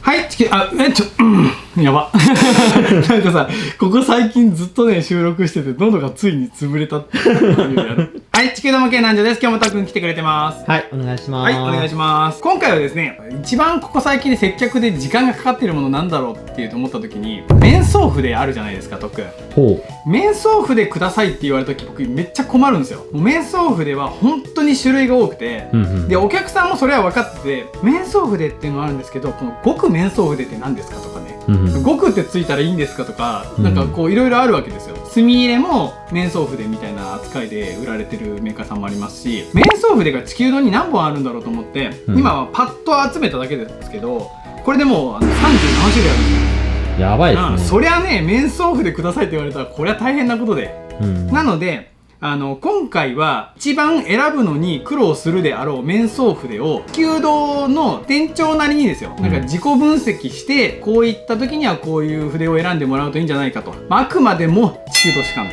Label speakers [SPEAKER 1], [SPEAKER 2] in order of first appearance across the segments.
[SPEAKER 1] はい、やば。なんかさ、ここ最近ずっとね、収録してて、喉がついに潰れたっていうやる。はい、地球玉系南條です。今日もたっくん来てくれてます。
[SPEAKER 2] はい、お願いします。
[SPEAKER 1] はい、お願いします。今回はですね、一番ここ最近で接客で時間がかかっているものなんだろうっていうと思った時に、面相筆あるじゃないですか、とっくん。
[SPEAKER 2] ほ
[SPEAKER 1] う。面相筆くださいって言われた時、僕めっちゃ困るんですよ。もう面相筆は本当に種類が多くて、で、お客さんもそれは分かってて、面相筆っていうのはあるんですけど、この極面相筆って何ですかとかね。極ってついたらいいんですかとか、なんかこういろいろあるわけですよ。墨入れも面相筆みたいな扱いで売られてるメーカーさんもありますし、面相筆が地球上に何本あるんだろうと思って、今はパッと集めただけですけど、これでもう37種類あるんですよ。
[SPEAKER 2] やばいですね。
[SPEAKER 1] そりゃね、面相筆くださいって言われたらこれは大変なことで、なので今回は一番選ぶのに苦労するであろう面相筆を地球堂の店長なりにですよ、なんか自己分析してこういった時にはこういう筆を選んでもらうといいんじゃないかと、あくまでも地球堂主観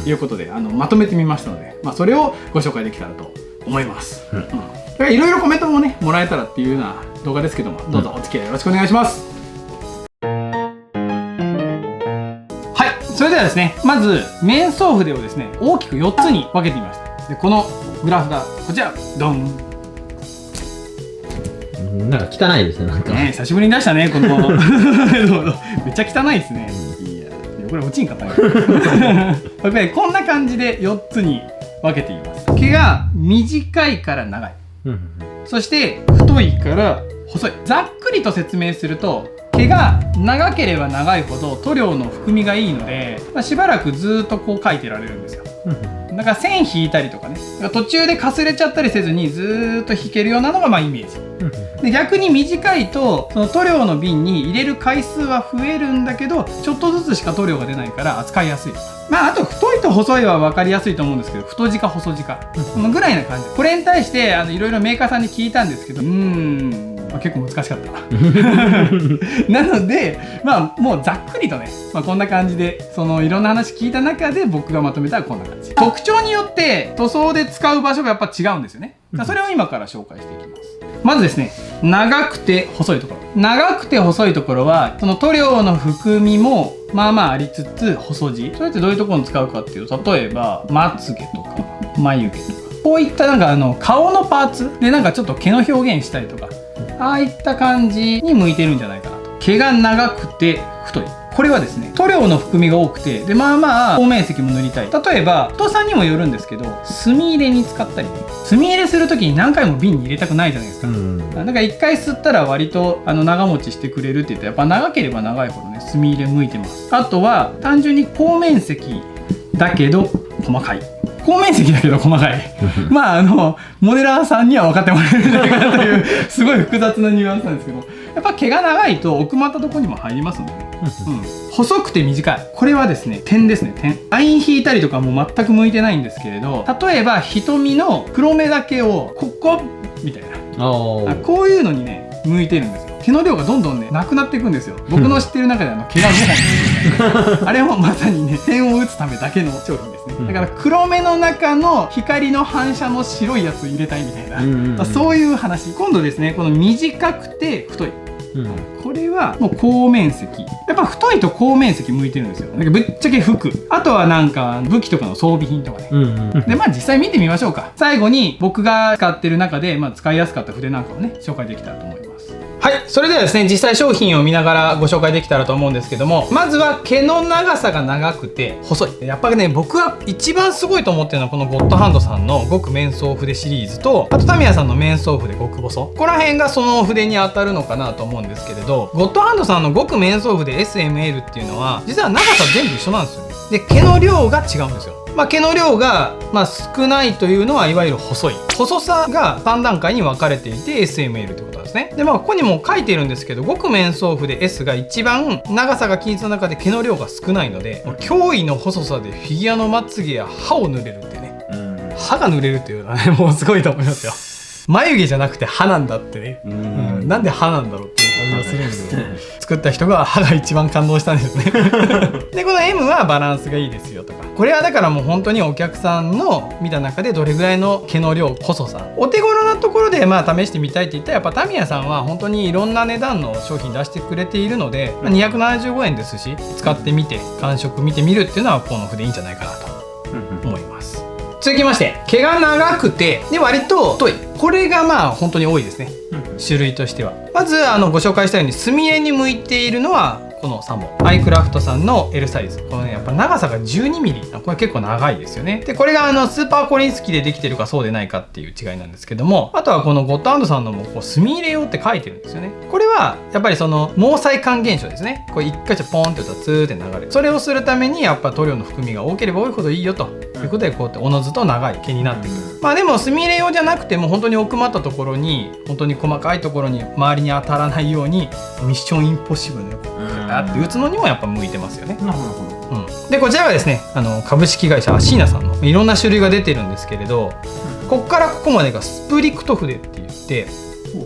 [SPEAKER 1] ということでまとめてみましたので、それをご紹介できたらと思います。いろいろコメントもねもらえたらっていうような動画ですけども、どうぞお付き合いよろしくお願いします。それではですね、まず面相筆をですね大きく4つに分けてみました。でこのグラフがこちら、ドン。
[SPEAKER 2] なんか汚いですね、なんか
[SPEAKER 1] ね、久しぶりに出したね、このめっちゃ汚いですね。いや、これ落ちんかったねこんな感じで4つに分けています。毛が短いから長い、そして太いから細い。ざっくりと説明すると、毛が長ければ長いほど塗料の含みがいいので、しばらくずっとこう描いてられるんですよ。だから線引いたりとかね、途中でかすれちゃったりせずにずーっと引けるようなのがイメージ。で逆に短いとその塗料の瓶に入れる回数は増えるんだけど、ちょっとずつしか塗料が出ないから扱いやすいとか。あと太いと細いは分かりやすいと思うんですけど、太字か細字かこのぐらいな感じ。これに対していろいろメーカーさんに聞いたんですけど、結構難しかったなのでもうざっくりとね、こんな感じでいろんな話聞いた中で僕がまとめたらこんな感じ。特徴によって塗装で使う場所がやっぱ違うんですよね。それを今から紹介していきます。まずですね、長くて細いところ。長くて細いところはその塗料の含みもありつつ細字。それってどういうところに使うかっていうと、例えばまつげとか眉毛とか、こういった顔のパーツでちょっと毛の表現したりとか、ああいった感じに向いてるんじゃないかなと。毛が長くて太い。これはですね、塗料の含みが多くて、で表面積も塗りたい。例えば太さにもよるんですけど、墨入れに使ったりね。墨入れする時に何回も瓶に入れたくないじゃないですか。だから1回吸ったら割と長持ちしてくれるって言って、やっぱ長ければ長いほどね墨入れ向いてます。あとは単純に光面積だけど細かい。光面積だけど細かいモデラーさんには分かってもらえるんじゃないかなというすごい複雑なニュアンスなんですけど、やっぱ毛が長いと奥まったところにも入りますのでね。細くて短い。これはですね、点ですね、点。ライン引いたりとかも全く向いてないんですけれど、例えば瞳の黒目だけをここみたいな、こういうのにね向いてるんですよ。毛の量がどんどんねなくなっていくんですよ。僕の知ってる中で毛が2本あれもまさにね点を打つためだけの商品ですね。だから黒目の中の光の反射の白いやつを入れたいみたいな、そういう話。今度ですね、この短くて太い、これはもう光面積。やっぱ太いと光面積向いてるんですよ。ぶっちゃけ服、あとは武器とかの装備品とかね。で実際見てみましょうか。最後に僕が使ってる中で使いやすかった筆なんかをね紹介できたらと思います。はい、それではですね、実際商品を見ながらご紹介できたらと思うんですけども、まずは毛の長さが長くて細い。やっぱりね、僕は一番すごいと思ってるのはこのゴッドハンドさんの極面相筆シリーズと、あとタミヤさんの面相筆極細。ここら辺がその筆に当たるのかなと思うんですけれど、ゴッドハンドさんの極面相筆 SML っていうのは実は長さ全部一緒なんですよね。で毛の量が違うんですよ。毛の量が少ないというのはいわゆる細い。細さが3段階に分かれていて SML ってことなんですね。でここにも書いてるんですけど、極面相筆 S が一番長さが均一の中で毛の量が少ないので、驚異の細さでフィギュアのまつげや歯を塗れるってね、歯が塗れるっていうのはねもうすごいと思いますよ。眉毛じゃなくて歯なんだってね、なんで歯なんだろうっていう感じがするんですけど作った人が歯が一番感動したんですねでこの M はバランスがいいですよとか、これはだからもう本当にお客さんの見た中でどれぐらいの毛の量、細さ、お手頃なところで試してみたいって言ったら、やっぱタミヤさんは本当にいろんな値段の商品出してくれているので、275円ですし、使ってみて感触見てみるっていうのはこの筆いいんじゃないかなと思います。続きまして、毛が長くてで割と太い、これが本当に多いですね、種類としては。まずご紹介したようにスミレに向いているのはこの3本、アイクラフトさんの L サイズ、このねやっぱ長さが 12mm、 これ結構長いですよね。でこれがスーパーコリンスキーでできてるかそうでないかっていう違いなんですけども、あとはこのゴッドハンドさんのもこう墨入れ用って書いてるんですよね。これはやっぱりその毛細管現象ですね。これ一回ポンって打ったらツーって流れる、それをするためにやっぱ塗料の含みが多ければ多いほどいいよということで、こうやっておのずと長い毛になってくる。でも墨入れ用じゃなくても本当に奥まったところに、本当に細かいところに周りに当たらないようにミッションインポッシブルのあって打つのにもやっぱ向いてますよね。でこちらはですね株式会社アシーナさんのいろんな種類が出てるんですけれど、ここからここまでがスプリクト筆って言って、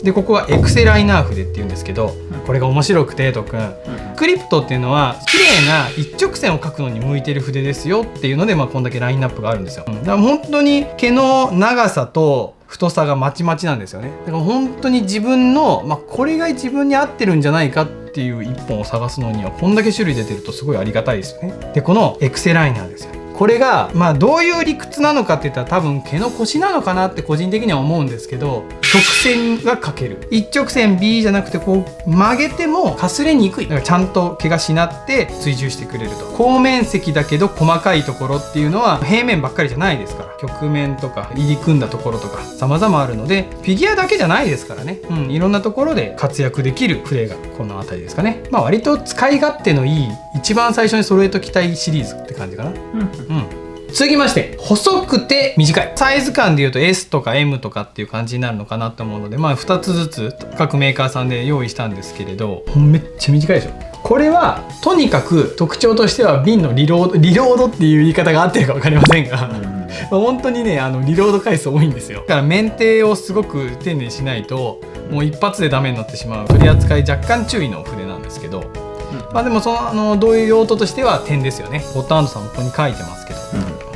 [SPEAKER 1] でここがエクセライナー筆って言うんですけど、これが面白くてとくん、クリプトっていうのは綺麗な一直線を描くのに向いてる筆ですよっていうので、こんだけラインナップがあるんですよ。だから本当に毛の長さと太さがまちまちなんですよね。だから本当に自分の、これが自分に合ってるんじゃないかっていう一本を探すのにはこんだけ種類出てるとすごいありがたいですよね。でこのエクセライナーですよ。これがどういう理屈なのかって言ったら多分毛のコシなのかなって個人的には思うんですけど、直線が描ける、一直線 B じゃなくてこう曲げてもかすれにくい、だからちゃんと毛がしなって追従してくれると。後面積だけど細かいところっていうのは平面ばっかりじゃないですから、曲面とか入り組んだところとか様々あるので、フィギュアだけじゃないですからね、いろんなところで活躍できる筆がこの辺りですかね。割と使い勝手のいい、一番最初に揃えときたいシリーズって感じかな。続きまして、細くて短い、サイズ感でいうと S とか M とかっていう感じになるのかなと思うので、2つずつ各メーカーさんで用意したんですけれど、めっちゃ短いでしょ。これはとにかく特徴としては瓶のリロードっていう言い方が合ってるか分かりませんが本当にねリロード回数多いんですよ。だからメンテをすごく丁寧にしないともう一発でダメになってしまう、取り扱い若干注意の筆なんですけど、でもそのどういう用途としては点ですよね。ゴッドハンドさんもここに書いてますけど、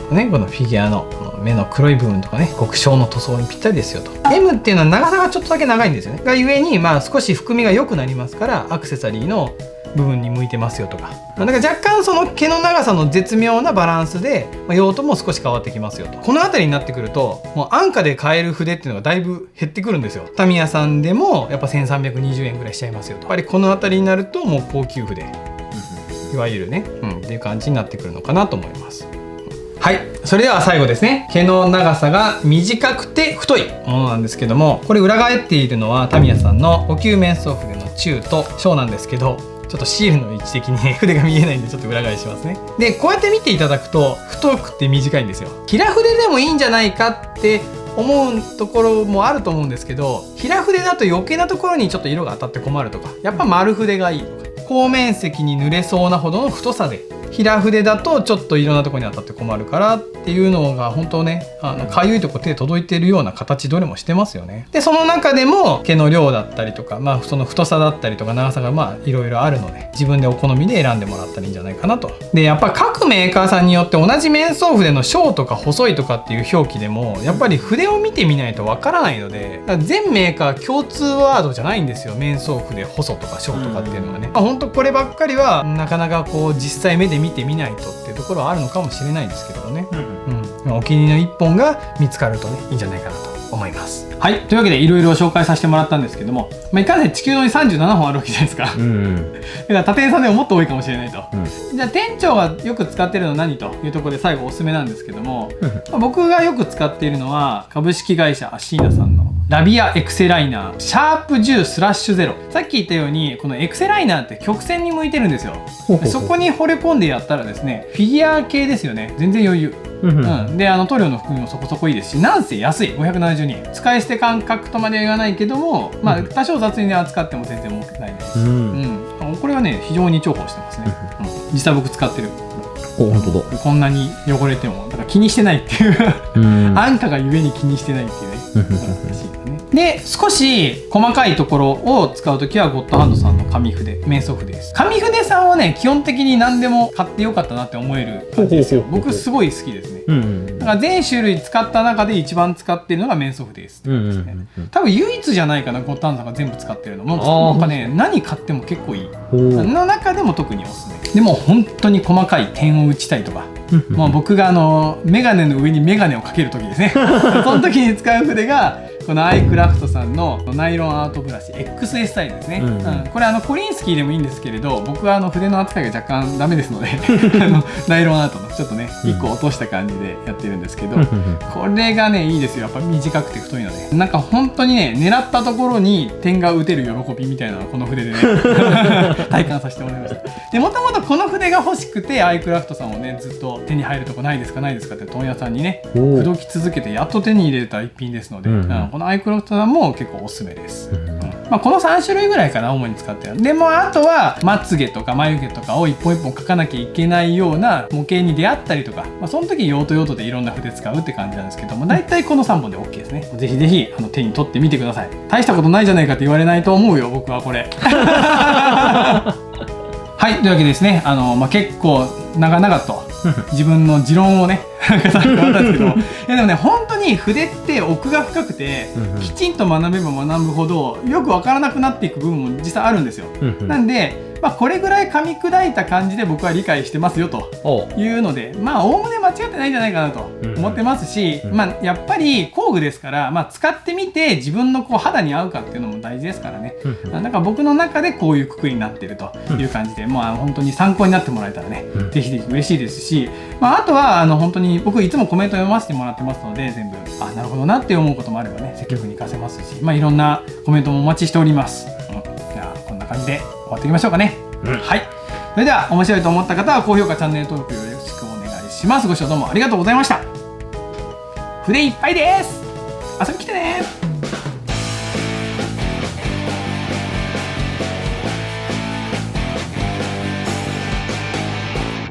[SPEAKER 1] このフィギュアの目の黒い部分とかね、極小の塗装にぴったりですよと。 M っていうのは長さがちょっとだけ長いんですよね。がゆえに少し含みが良くなりますから、アクセサリーの部分に向いてますよとか、だから若干その毛の長さの絶妙なバランスで、用途も少し変わってきますよと。この辺りになってくるともう安価で買える筆っていうのがだいぶ減ってくるんですよ。タミヤさんでもやっぱ1320円ぐらいしちゃいますよと。やっぱりこの辺りになるともう高級筆、いわゆるね、っていう感じになってくるのかなと思います。はい、それでは最後ですね。毛の長さが短くて太いものなんですけども、これ裏返っているのはタミヤさんの5級面相筆の中と小なんですけど、ちょっとシールの位置的に筆が見えないんでちょっと裏返しますね。でこうやって見ていただくと太くて短いんですよ。平筆でもいいんじゃないかって思うところもあると思うんですけど、平筆だと余計なところにちょっと色が当たって困るとか、やっぱ丸筆がいいとか、後面積に濡れそうなほどの太さで、平筆だとちょっといろんなところに当たって困るからっていうのが本当ね、かゆいとこ手届いてるような形どれもしてますよね。でその中でも毛の量だったりとか、その太さだったりとか長さがいろいろあるので、自分でお好みで選んでもらったらいいんじゃないかなと。でやっぱ各メーカーさんによって同じ面相筆の小とか細いとかっていう表記でもやっぱり筆を見てみないとわからないので、全メーカー共通ワードじゃないんですよ。面相筆細とか小とかっていうのがね、本当こればっかりはなかなかこう実際目で見てみないとっていうところはあるのかもしれないですけどね、お気に入りの一本が見つかるとねいいんじゃないかなと思います。はい、というわけでいろいろ紹介させてもらったんですけども、いかんせん地球のに37本あるわけじゃないですか、だから他店さんでももっと多いかもしれないと、じゃあ店長がよく使ってるのは何というところで最後おすすめなんですけども、僕がよく使っているのは株式会社アシーナさんのラビアエクセライナーシャープ10/0。さっき言ったようにこのエクセライナーって曲線に向いてるんですよ。そこに惚れ込んでやったらですね、フィギュア系ですよね。全然余裕。で塗料の含みもそこそこいいですし、なんせ安い572円。使い捨て感覚とまでは言わないけども、多少雑に扱っても全然問題ないですし、これはね非常に重宝してますね。実際僕使ってる。
[SPEAKER 2] 本当だ。
[SPEAKER 1] こんなに汚れてもだから気にしてないっていう安価がゆえに気にしてないっていうね。で少し細かいところを使うときはゴッドハンドさんの紙筆、瞑想筆です。紙筆さんはね基本的に何でも買ってよかったなって思える感じですよ。僕すごい好きですね。だから全種類使った中で一番使っているのが瞑想筆です。多分唯一じゃないかな、ゴッドハンドさんが全部使ってるのも。なんかね、何買っても結構いいの中でも特におすすめで。も本当に細かい点を打ちたいとか、まあ僕がメガネの上にメガネをかける時ですねその時に使う筆がこのアイクラフトさんのナイロンアートブラシ XS サイズですね。これコリンスキーでもいいんですけれど、僕は筆の扱いが若干ダメですのでナイロンアートのちょっとね1個落とした感じでやってるんですけど、これがねいいですよ。やっぱ短くて太いので、なんか本当にね狙ったところに点が打てる喜びみたいなのをこの筆でね体感させてもらいました。でもともとこの筆が欲しくてアイクラフトさんをねずっと手に入るとこないですかないですかって問屋さんにね口説き続けてやっと手に入れた一品ですので、このアイクラフトさんも結構おすすめです。まあこの3種類ぐらいかな主に使ってる。でもあとはまつげとか眉毛とかを一本一本描かなきゃいけないような模型に出会ったりとか、まあ、その時用途用途でいろんな筆使うって感じなんですけども、大体この3本で OK ですね。ぜひぜひ手に取ってみてください。大したことないじゃないかって言われないと思うよ僕はこれはい、というわけでですね、結構長々と自分の持論をね語ったんですけど、いやでもね本当に筆って奥が深くて、きちんと学べば学ぶほどよく分からなくなっていく部分も実際あるんですよ。なんでまあこれぐらい噛み砕いた感じで僕は理解してますよというので、まあおおむね間違ってないんじゃないかなと思ってますし、まあやっぱり工具ですから、まあ使ってみて自分の肌に合うかっていうのも大事ですからね。だから僕の中でこういうくくりになってるという感じで、まあ本当に参考になってもらえたらね、ぜひぜひ嬉しいですし、まああとは本当に僕いつもコメント読ませてもらってますので、全部なるほどなって思うこともあればね積極に活かせますし、まあいろんなコメントもお待ちしております。じゃあこんな感じで終わっていきましょうかね。はい、それでは面白いと思った方は高評価チャンネル登録よろしくお願いします。ご視聴どうもありがとうございました。筆いっぱいです。遊びに来てね。